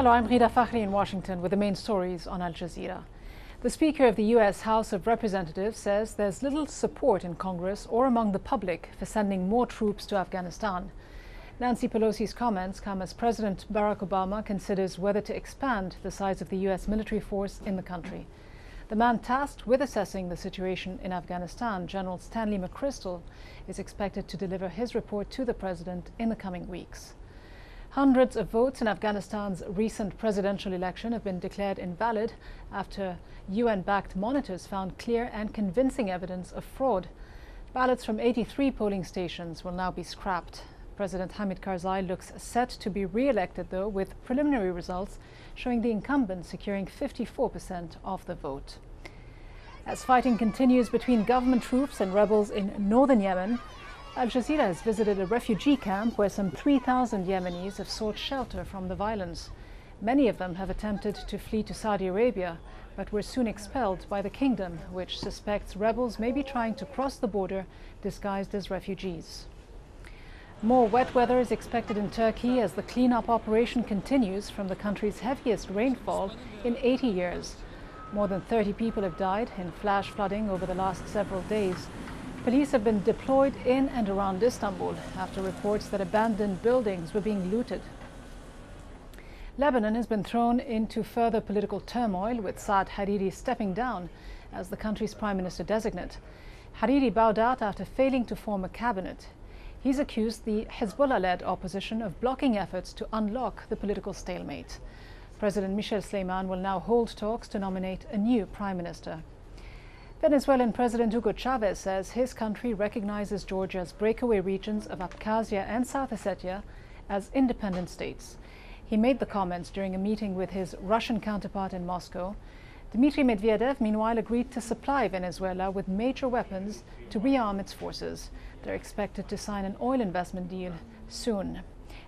Hello, I'm Rida Fakhri in Washington with the main stories on Al Jazeera. The Speaker of the U.S. House of Representatives says there's little support in Congress or among the public for sending more troops to Afghanistan. Nancy Pelosi's comments come as President Barack Obama considers whether to expand the size of the U.S. military force in the country. The man tasked with assessing the situation in Afghanistan, General Stanley McChrystal, is expected to deliver his report to the President in the coming weeks. Hundreds of votes in Afghanistan's recent presidential election have been declared invalid after UN-backed monitors found clear and convincing evidence of fraud. Ballots from 83 polling stations will now be scrapped. President Hamid Karzai looks set to be re-elected, though, with preliminary results showing the incumbent securing 54% of the vote. As fighting continues between government troops and rebels in northern Yemen, Al Jazeera has visited a refugee camp where some 3,000 Yemenis have sought shelter from the violence. Many of them have attempted to flee to Saudi Arabia, but were soon expelled by the kingdom, which suspects rebels may be trying to cross the border disguised as refugees. More wet weather is expected in Turkey as the cleanup operation continues from the country's heaviest rainfall in 80 years. More than 30 people have died in flash flooding over the last several days. Police have been deployed in and around Istanbul after reports that abandoned buildings were being looted. Lebanon has been thrown into further political turmoil, with Saad Hariri stepping down as the country's prime minister designate. Hariri bowed out after failing to form a cabinet. He's accused the Hezbollah-led opposition of blocking efforts to unlock the political stalemate. President Michel Sleiman will now hold talks to nominate a new prime minister. Venezuelan President Hugo Chavez says his country recognizes Georgia's breakaway regions of Abkhazia and South Ossetia as independent states. He made the comments during a meeting with his Russian counterpart in Moscow. Dmitry Medvedev, meanwhile, agreed to supply Venezuela with major weapons to rearm its forces. They're expected to sign an oil investment deal soon.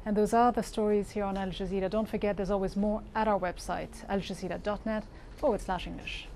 And those are the stories here on Al Jazeera. Don't forget, there's always more at our website, aljazeera.net/English.